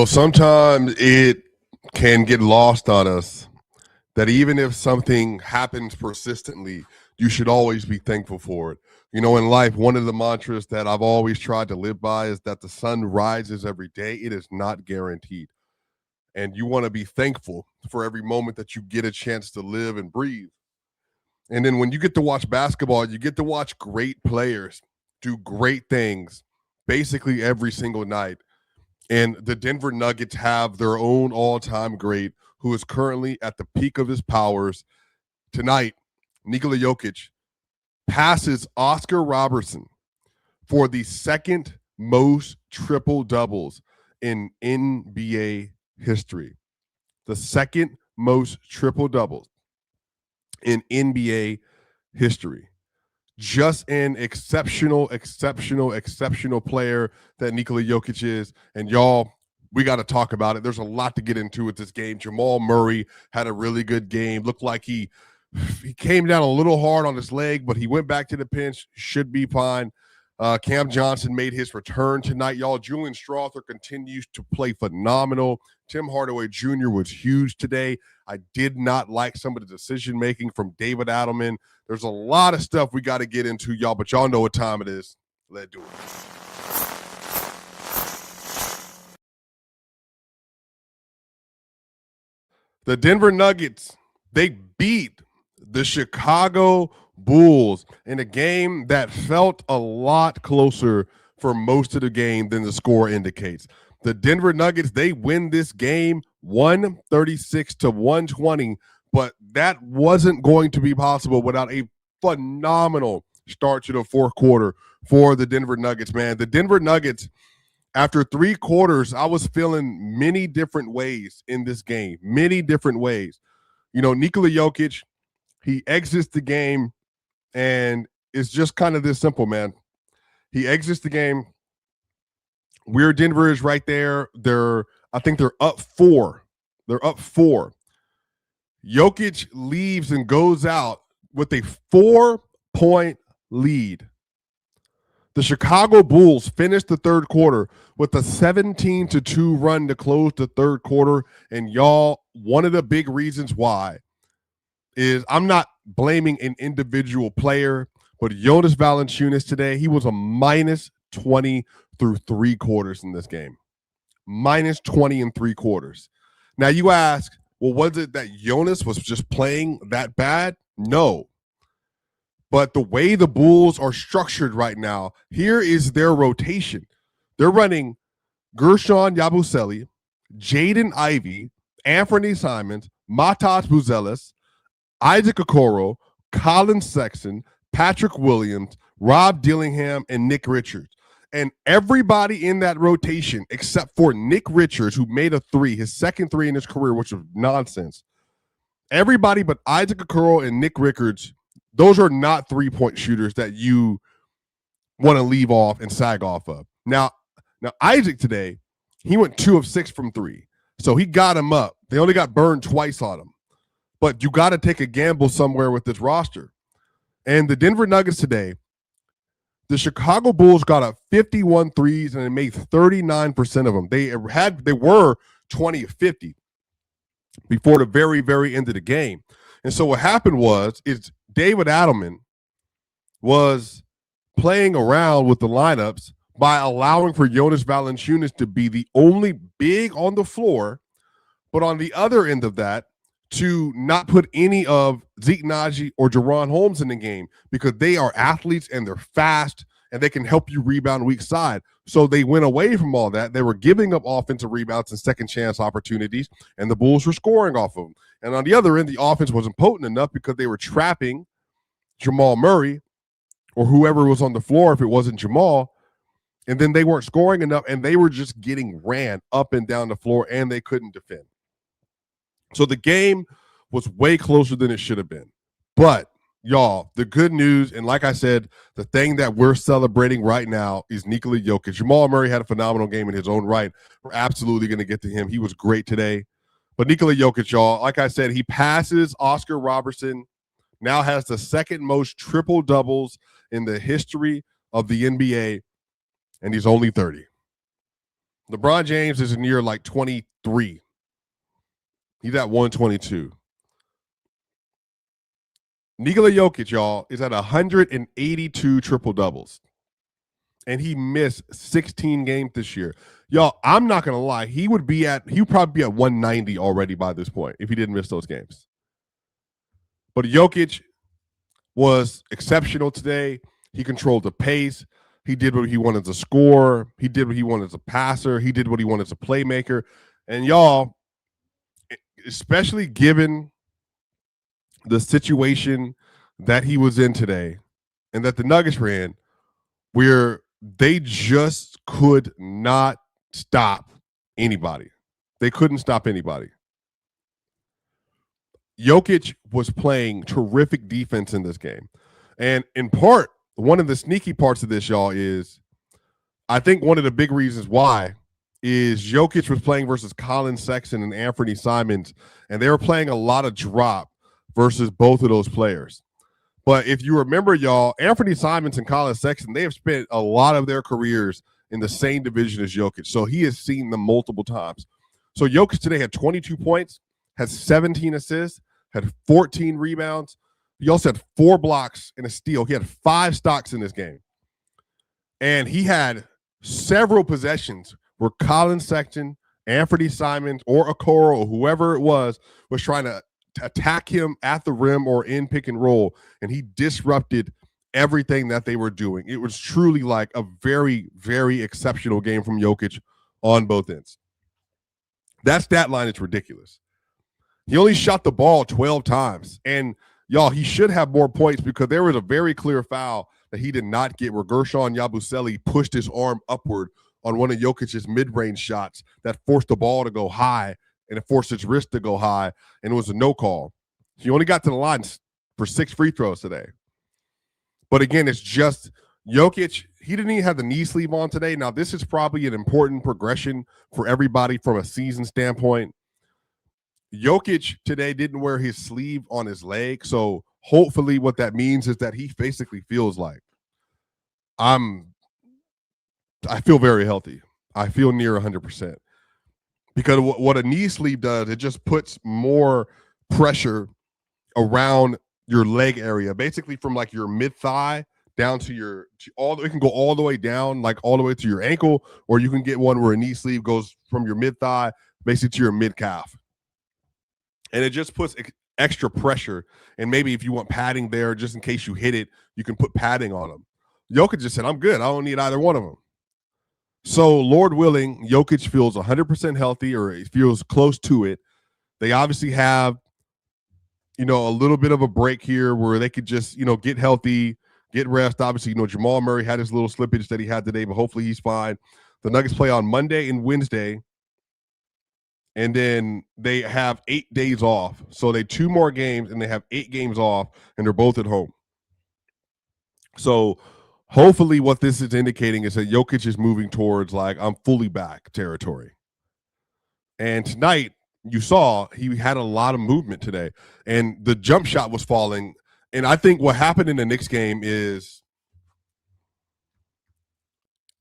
Sometimes it can get lost on us that even if something happens persistently, you should always be thankful for it. In life, one of the mantras that I've always tried to live by is that the sun rises every day. It is not guaranteed. And you want to be thankful for every moment that you get a chance to live and breathe. And then when you get to watch basketball, you get to watch great players do great things basically every single night. And the Denver Nuggets have their own all-time great who is currently at the peak of his powers. Tonight, Nikola Jokic passes Oscar Robertson for the second most triple-doubles in NBA history. The second most triple-doubles in NBA history. Just an exceptional player that Nikola Jokic is. And y'all, we got to talk about it. There's a lot to get into with this game. Jamal Murray had a really good game. Looked like he came down a little hard on his leg, but he went back to the bench. Should be fine. Cam Johnson made his return tonight, y'all. Julian Strawther continues to play phenomenal. Tim Hardaway Jr. was huge today. I did not like some of the decision-making from David Adelman. There's a lot of stuff we got to get into, y'all, but y'all know what time it is. Let's do it. The Denver Nuggets, they beat the Chicago Bulls in a game that felt a lot closer for most of the game than the score indicates. The Denver Nuggets, they win this game 136-120, but that wasn't going to be possible without a phenomenal start to the fourth quarter for the Denver Nuggets, man. The Denver Nuggets, after three quarters, I was feeling many different ways in this game, many different ways. Nikola Jokic, he exits the game, and it's just kind of this simple, man. He exits the game. Where Denver is right there, I think they're up 4. They're up 4. Jokic leaves and goes out with a 4-point lead. The Chicago Bulls finished the third quarter with a 17-2 run to close the third quarter. And y'all, one of the big reasons why is I'm not blaming an individual player, but Jonas Valanciunas today, he was a minus 20 through three quarters in this game. Minus 20 in three quarters. Now you ask, well, was it that Jonas was just playing that bad? No. But the way the Bulls are structured right now, here is their rotation. They're running Gershon Yabusele, Jaden Ivey, Anthony Simons, Matas Buzelis, Isaac Okoro, Colin Sexton, Patrick Williams, Rob Dillingham, and Nick Richards. And everybody in that rotation, except for Nick Richards, who made a three, his second three in his career, which was nonsense. Everybody but Isaac Okoro and Nick Richards, those are not three-point shooters that you want to leave off and sag off of. Now Isaac today, he went 2 of 6 from three. So he got him up. They only got burned twice on him. But you got to take a gamble somewhere with this roster. And the Denver Nuggets today, the Chicago Bulls got up 51 threes and they made 39% of them. They were 20 of 50 before the very, very end of the game. And so what happened is David Adelman was playing around with the lineups by allowing for Jonas Valanciunas to be the only big on the floor, but on the other end of that, to not put any of Zeke Naji or Jaron Holmes in the game because they are athletes and they're fast and they can help you rebound weak side. So they went away from all that. They were giving up offensive rebounds and second chance opportunities, and the Bulls were scoring off of them. And on the other end, the offense wasn't potent enough because they were trapping Jamal Murray or whoever was on the floor if it wasn't Jamal, and then they weren't scoring enough, and they were just getting ran up and down the floor, and they couldn't defend. So the game was way closer than it should have been. But, y'all, the good news, and like I said, the thing that we're celebrating right now is Nikola Jokic. Jamal Murray had a phenomenal game in his own right. We're absolutely going to get to him. He was great today. But Nikola Jokic, y'all, like I said, he passes Oscar Robertson, now has the second most triple-doubles in the history of the NBA, and he's only 30. LeBron James is near like 23. He's at 122. Nikola Jokic, y'all, is at 182 triple doubles. And he missed 16 games this year. Y'all, I'm not gonna lie, he would probably be at 190 already by this point if he didn't miss those games. But Jokic was exceptional today. He controlled the pace. He did what he wanted to score. He did what he wanted as a passer. He did what he wanted as a playmaker. And y'all, especially given the situation that he was in today and that the Nuggets were in, where they just could not stop anybody. They couldn't stop anybody. Jokic was playing terrific defense in this game. And in part, one of the sneaky parts of this, y'all, is I think one of the big reasons why is Jokic was playing versus Colin Sexton and Anthony Simons, and they were playing a lot of drop versus both of those players. But if you remember, y'all, Anthony Simons and Colin Sexton, they have spent a lot of their careers in the same division as Jokic. So he has seen them multiple times. So Jokic today had 22 points, had 17 assists, had 14 rebounds. He also had 4 blocks and a steal. He had 5 stocks in this game. And he had several possessions where Colin Sexton, Anthony Simons, or Okoro, or whoever it was trying to attack him at the rim or in pick and roll, and he disrupted everything that they were doing. It was truly like a very, very exceptional game from Jokic on both ends. That stat line is ridiculous. He only shot the ball 12 times, and y'all, he should have more points because there was a very clear foul that he did not get where Gershon Yabusele pushed his arm upward on one of Jokic's mid-range shots that forced the ball to go high, and it forced his wrist to go high, and it was a no call. He only got to the line for 6 free throws today. But again, it's just Jokic, he didn't even have the knee sleeve on today. Now, this is probably an important progression for everybody from a season standpoint. Jokic today didn't wear his sleeve on his leg, so hopefully what that means is that he basically feels like, I feel very healthy. I feel near 100%. Because what a knee sleeve does, it just puts more pressure around your leg area, basically from like your mid-thigh down to it can go all the way down, like all the way to your ankle, or you can get one where a knee sleeve goes from your mid-thigh basically to your mid-calf. And it just puts extra pressure. And maybe if you want padding there, just in case you hit it, you can put padding on them. Jokic just said, I'm good. I don't need either one of them. So, Lord willing, Jokic feels 100% healthy, or he feels close to it. They obviously have, a little bit of a break here where they could just, get healthy, get rest. Obviously, Jamal Murray had his little slippage that he had today, but hopefully he's fine. The Nuggets play on Monday and Wednesday, and then they have 8 days off. So they 2 more games, and they have 8 games off, and they're both at home. So hopefully what this is indicating is that Jokic is moving towards like, I'm fully back territory. And tonight, you saw he had a lot of movement today, and the jump shot was falling. And I think what happened in the Knicks game is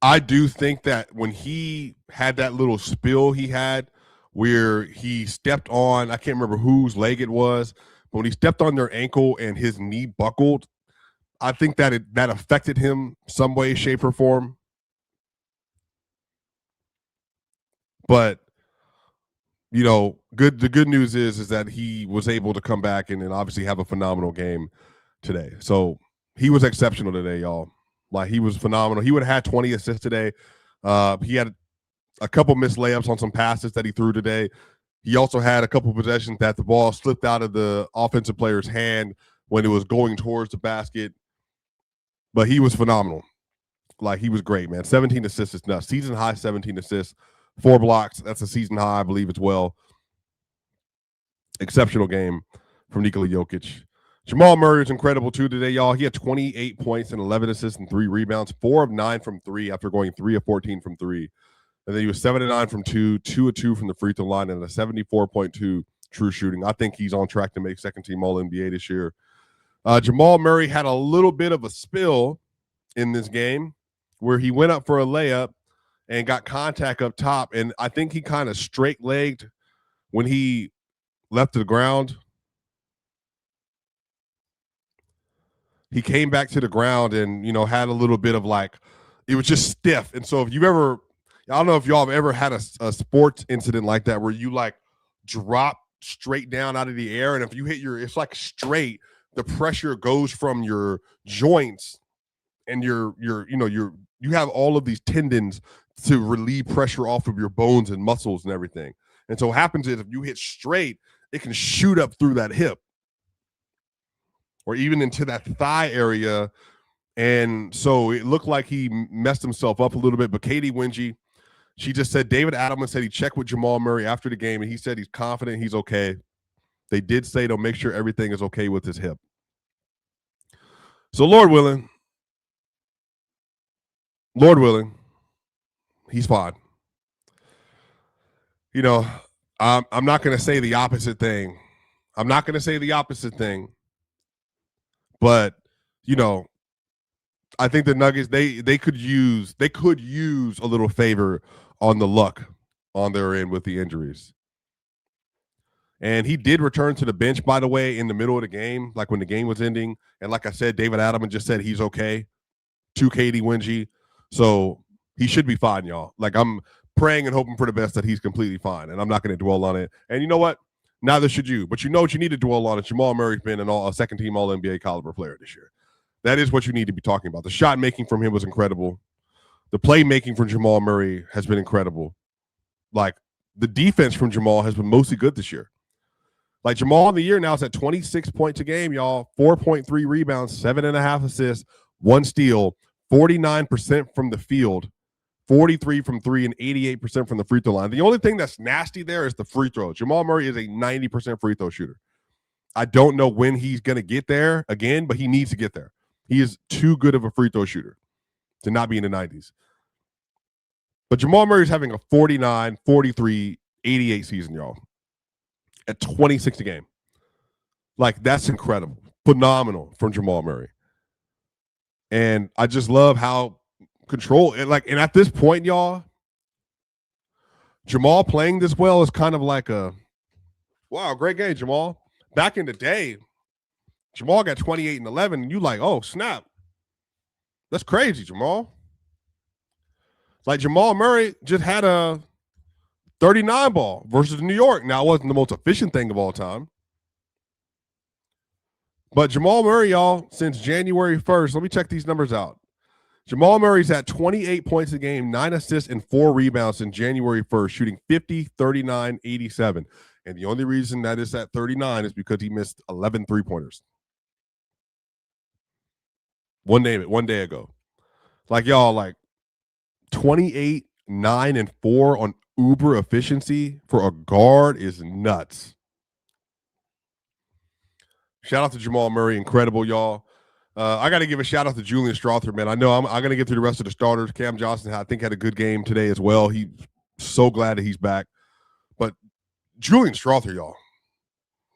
I do think that when he had that little spill he had where he stepped on, I can't remember whose leg it was, but when he stepped on their ankle and his knee buckled, I think that that affected him some way, shape, or form. But the good news is that he was able to come back and obviously have a phenomenal game today. So he was exceptional today, y'all. Like, he was phenomenal. He would have had 20 assists today. He had a couple missed layups on some passes that he threw today. He also had a couple possessions that the ball slipped out of the offensive player's hand when it was going towards the basket. But he was phenomenal. Like, he was great, man. 17 assists is nuts. Season high 17 assists, 4 blocks. That's a season high, I believe, as well. Exceptional game from Nikola Jokic. Jamal Murray is incredible, too, today, y'all. He had 28 points and 11 assists and 3 rebounds, 4 of 9 from 3 after going 3 of 14 from 3. And then he was 7 of 9 from 2, 2 of 2 from the free throw line, and a 74.2 true shooting. I think he's on track to make second-team All-NBA this year. Jamal Murray had a little bit of a spill in this game where he went up for a layup, and got contact up top. And I think he kind of straight-legged when he left the ground. He came back to the ground and, had a little bit of it was just stiff. And so if you ever, I don't know if y'all have ever had a sports incident like that where you drop straight down out of the air. And if you hit it's straight, the pressure goes from your joints and you have all of these tendons to relieve pressure off of your bones and muscles and everything. And so what happens is if you hit straight, it can shoot up through that hip or even into that thigh area. And so it looked like he messed himself up a little bit. But Katie Wingy, she just said David Adelman said he checked with Jamal Murray after the game, and he said he's confident he's okay. They did say they'll make sure everything is okay with his hip. So Lord willing, he's fine. I'm not going to say the opposite thing. But, I think the Nuggets, they could use a little favor on the luck on their end with the injuries. And he did return to the bench, by the way, in the middle of the game, like when the game was ending. And like I said, David Adelman just said he's okay to Katie Wingy. So he should be fine, y'all. I'm praying and hoping for the best that he's completely fine. And I'm not going to dwell on it. And you know what? Neither should you. But you know what you need to dwell on is Jamal Murray's been a second-team All-NBA caliber player this year. That is what you need to be talking about. The shot making from him was incredible. The play making from Jamal Murray has been incredible. The defense from Jamal has been mostly good this year. Jamal in the year now is at 26 points a game, y'all. 4.3 rebounds, 7.5 assists, 1 steal, 49% from the field, 43 from 3, and 88% from the free throw line. The only thing that's nasty there is the free throw. Jamal Murray is a 90% free throw shooter. I don't know when he's going to get there again, but he needs to get there. He is too good of a free throw shooter to not be in the 90s. But Jamal Murray is having a 49, 43, 88 season, y'all, at 26 a game. That's incredible. Phenomenal from Jamal Murray. And I just love how control and at this point, y'all, Jamal playing this well is kind of like wow, great game, Jamal. Back in the day, Jamal got 28 and 11, and you oh, snap. That's crazy, Jamal. Jamal Murray just had a 39 ball versus New York. Now, it wasn't the most efficient thing of all time. But Jamal Murray, y'all, since January 1st, let me check these numbers out. Jamal Murray's at 28 points a game, 9 assists, and 4 rebounds in January 1st, shooting 50, 39, 87. And the only reason that is at 39 is because he missed 11 three-pointers. One day ago. Y'all, 28, 9, and 4 on uber efficiency for a guard is nuts. Shout out to Jamal Murray. Incredible, y'all. I got to give a shout out to Julian Strawther, man. I know I'm going to get through the rest of the starters. Cam Johnson, I think, had a good game today as well. He's so glad that he's back. But Julian Strawther, y'all,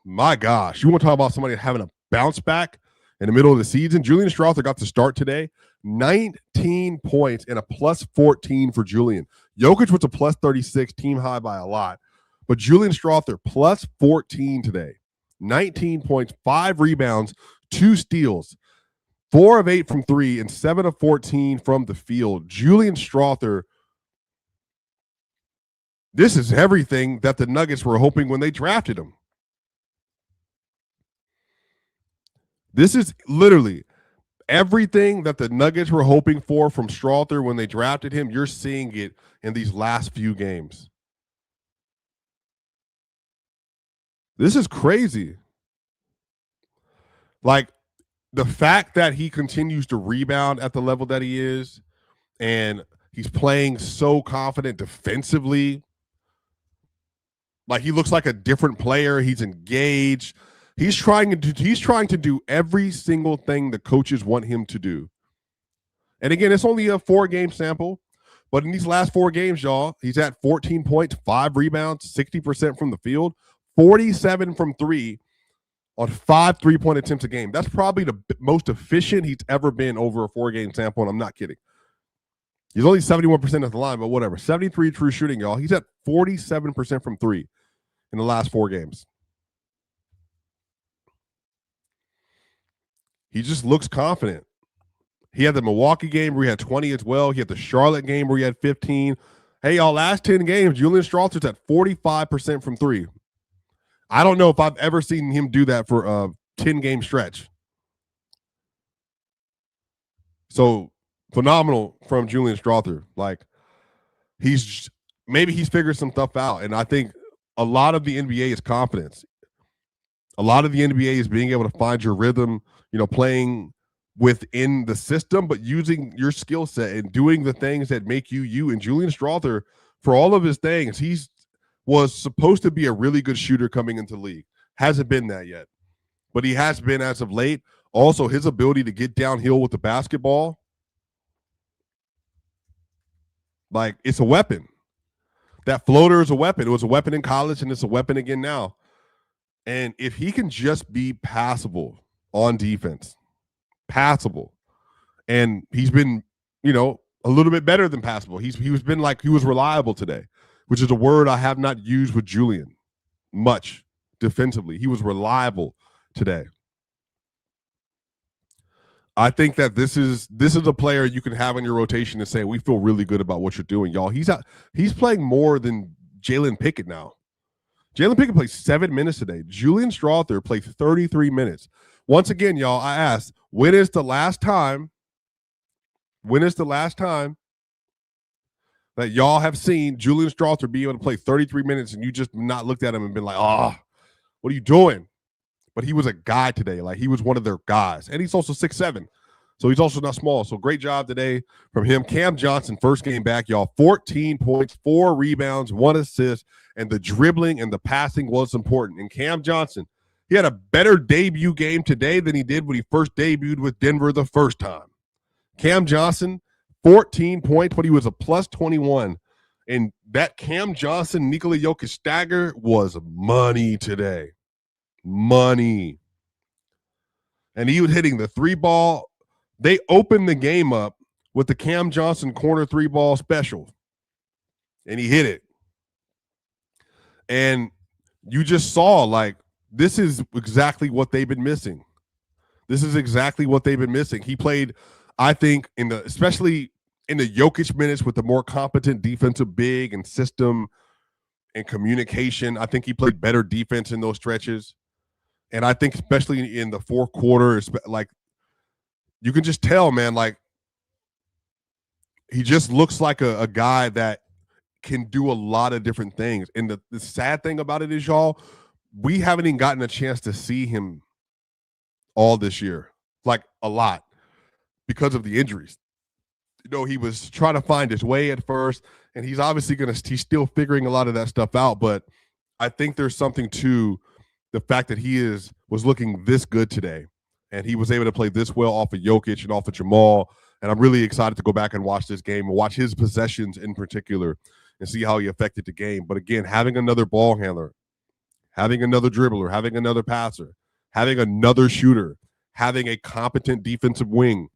my gosh, you want to talk about somebody having a bounce back in the middle of the season? Julian Strawther got to start today. 19 points and a plus 14 for Julian. Jokic was a plus 36, team high by a lot. But Julian Strawther, plus 14 today. 19 points, 5 rebounds, 2 steals, 4 of 8 from 3, and 7 of 14 from the field. Julian Strawther, this is everything that the Nuggets were hoping when they drafted him. This is literally everything that the Nuggets were hoping for from Strawther when they drafted him. You're seeing it in these last few games. This is crazy. The fact that he continues to rebound at the level that he is, and he's playing so confident defensively. He looks like a different player. He's engaged. He's trying to do every single thing the coaches want him to do. And again, it's only a 4-game sample, but in these last 4 games, y'all, he's at 14 points, 5 rebounds, 60% from the field, 47 from 3 on 5 3-point attempts a game. That's probably the most efficient he's ever been over a 4-game sample, and I'm not kidding. He's only 71% at the line, but whatever. 73 true shooting, y'all. He's at 47% from three in the last 4 games. He just looks confident. He had the Milwaukee game where he had 20 as well. He had the Charlotte game where he had 15. Hey, y'all, last 10 games, Julian Strawther's at 45% from three. I don't know if I've ever seen him do that for a 10-game stretch. So phenomenal from Julian Strawther. Like, maybe he's figured some stuff out. And I think a lot of the NBA is confidence. A lot of the NBA is being able to find your rhythm, playing within the system, but using your skill set and doing the things that make you you. And Julian Strawther, for all of his things, was supposed to be a really good shooter coming into the league. Hasn't been that yet, but he has been as of late. Also, his ability to get downhill with the basketball, like, it's a weapon. That floater is a weapon. It was a weapon in college, and it's a weapon again now. And if he can just be passable on defense, passable, and he's been, a little bit better than passable. He was reliable today, which is a word I have not used with Julian much defensively. He was reliable today. I think that this is a player you can have in your rotation and say, we feel really good about what you're doing, y'all. He's playing more than Jalen Pickett now. Jalen Pickett played 7 minutes today. Julian Strawther played 33 minutes. Once again, y'all, I asked, when is the last time that y'all have seen Julian Strawther be able to play 33 minutes and you just not looked at him and been like, what are you doing? But he was a guy today. Like, he was one of their guys. And he's also 6'7". So he's also not small. So great job today from him. Cam Johnson, first game back, y'all. 14 points, 4 rebounds, 1 assist, and the dribbling and the passing was important. And Cam Johnson, he had a better debut game today than he did when he first debuted with Denver the first time. Cam Johnson, 14 points, but he was a plus 21. And that Cam Johnson, Nikola Jokic stagger was money today. Money. And he was hitting the 3-ball. They opened the game up with the Cam Johnson corner 3-ball special. And he hit it. And you just saw, like, this is exactly what they've been missing. This is exactly what they've been missing. He played, I think, especially in the Jokic minutes with the more competent defensive big and system and communication. I think he played better defense in those stretches. And I think especially in the fourth quarter, like, you can just tell, man, like, he just looks like a guy that can do a lot of different things. And the sad thing about it is, y'all, we haven't even gotten a chance to see him all this year, like, a lot, because of the injuries. He was trying to find his way at first, and he's obviously he's still figuring a lot of that stuff out. But I think there's something to the fact that he was looking this good today, and he was able to play this well off of Jokic and off of Jamal. And I'm really excited to go back and watch this game and watch his possessions in particular and see how he affected the game. But again, having another ball handler, having another dribbler, having another passer, having another shooter, having a competent defensive wing,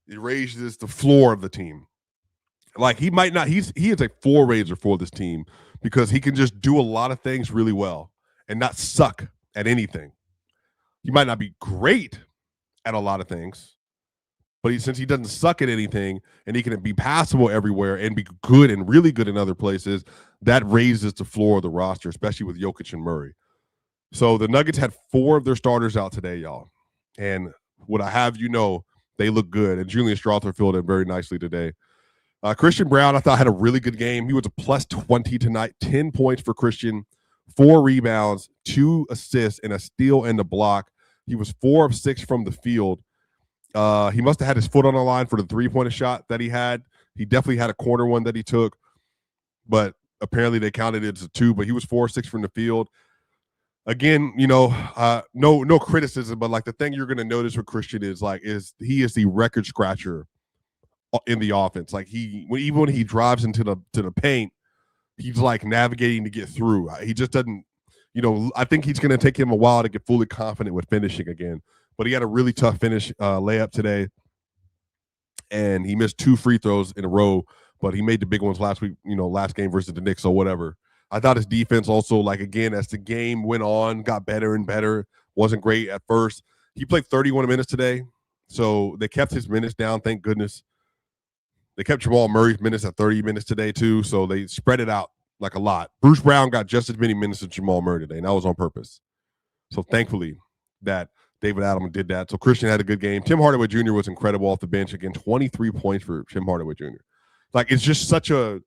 it raises the floor of the team. Like, he might not, he is a floor raiser for this team because he can just do a lot of things really well and not suck at anything. He might not be great at a lot of things, but since he doesn't suck at anything and he can be passable everywhere and be good and really good in other places, that raises the floor of the roster, especially with Jokic and Murray. So the Nuggets had 4 of their starters out today, y'all. And what I have they look good. And Julian Strawther filled in very nicely today. Christian Brown, I thought, had a really good game. He was a plus 20 tonight, 10 points for Christian, 4 rebounds, 2 assists, and a steal and a block. He was 4 of 6 from the field. He must have had his foot on the line for the 3-pointer shot that he had. He definitely had a corner one that he took, but apparently they counted it as a 2, but he was 4 of 6 from the field. Again, no criticism, but like, the thing you're going to notice with Christian is he is the record scratcher in the offense. Like, even when he drives into the paint, he's like navigating to get through. He just doesn't, I think he's going to take him a while to get fully confident with finishing again. But he had a really tough finish layup today. and he missed 2 free throws in a row, but he made the big ones last week, last game versus the Knicks, so whatever. I thought his defense also, like, again, as the game went on, got better and better. Wasn't great at first. He played 31 minutes today, so they kept his minutes down, thank goodness. They kept Jamal Murray's minutes at 30 minutes today, too, so they spread it out like a lot. Bruce Brown got just as many minutes as Jamal Murray today, and that was on purpose. So thankfully that David Adams did that. So Christian had a good game. Tim Hardaway Jr. was incredible off the bench. Again, 23 points for Tim Hardaway Jr. Like, it's just such a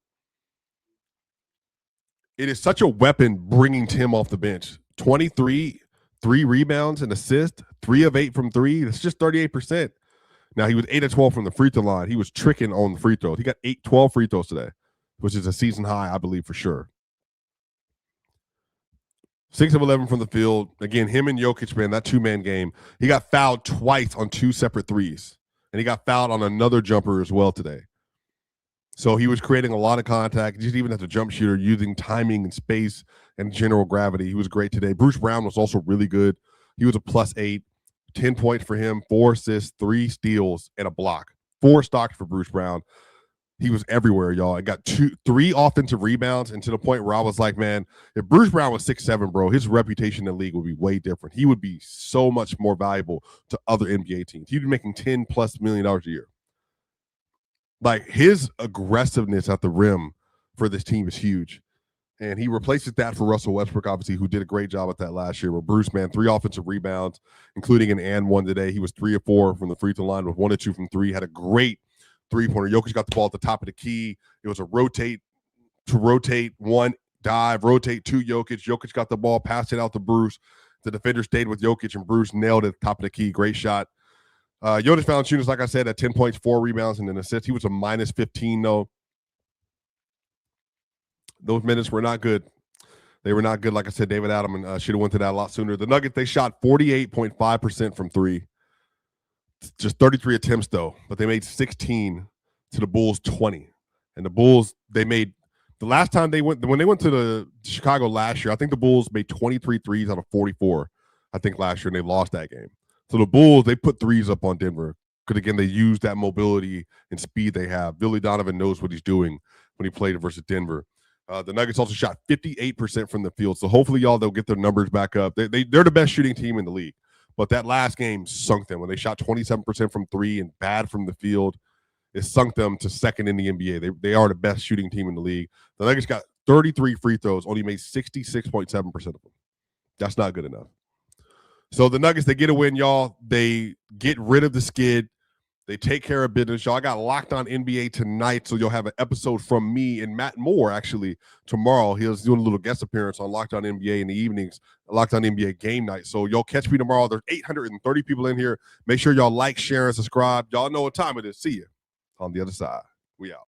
weapon bringing Tim off the bench. 23, 3 rebounds and assists, 3 of 8 from 3. That's just 38%. Now, he was 8 of 12 from the free throw line. He was tricking on the free throws. He got 12 free throws today, which is a season high, I believe, for sure. 6 of 11 from the field. Again, him and Jokic, man, that 2-man game. He got fouled twice on 2 separate threes, and he got fouled on another jumper as well today. So he was creating a lot of contact, just even as a jump shooter, using timing and space and general gravity. He was great today. Bruce Brown was also really good. He was a +8, 10 points for him, 4 assists, 3 steals, and a block. 4 stocks for Bruce Brown. He was everywhere, y'all. I got 3 offensive rebounds, and to the point where I was like, man, if Bruce Brown was 6'7", bro, his reputation in the league would be way different. He would be so much more valuable to other NBA teams. He'd be making $10+ million a year. Like, his aggressiveness at the rim for this team is huge. And he replaces that for Russell Westbrook, obviously, who did a great job at that last year. But Bruce, man, 3 offensive rebounds, including an and 1 today. He was 3 of 4 from the free throw line with 1 of 2 from 3. Had a great 3-pointer. Jokic got the ball at the top of the key. It was a rotate, 1 dive, rotate 2 Jokic. Jokic got the ball, passed it out to Bruce. The defender stayed with Jokic, and Bruce nailed it at the top of the key. Great shot. Jonas Valanciunas, like I said, at 10 points, 4 rebounds, and an assist. He was a -15, though. Those minutes were not good. They were not good. Like I said, David Adams should have went to that a lot sooner. The Nuggets, they shot 48.5% from 3. Just 33 attempts, though. But they made 16 to the Bulls 20. And the Bulls, they made – the last time when they went to Chicago last year, I think the Bulls made 23 threes out of 44, I think, last year, and they lost that game. So the Bulls, they put threes up on Denver because, again, they use that mobility and speed they have. Billy Donovan knows what he's doing when he played versus Denver. The Nuggets also shot 58% from the field. So hopefully, y'all, they'll get their numbers back up. They're the best shooting team in the league. But that last game sunk them. When they shot 27% from 3 and bad from the field, it sunk them to second in the NBA. They are the best shooting team in the league. The Nuggets got 33 free throws, only made 66.7% of them. That's not good enough. So the Nuggets, they get a win, y'all. They get rid of the skid. They take care of business, y'all. I got Locked On NBA tonight, so you'll have an episode from me and Matt Moore, actually, tomorrow. He's doing a little guest appearance on Locked On NBA in the evenings, Locked On NBA game night. So y'all catch me tomorrow. There's 830 people in here. Make sure y'all like, share, and subscribe. Y'all know what time it is. See you on the other side. We out.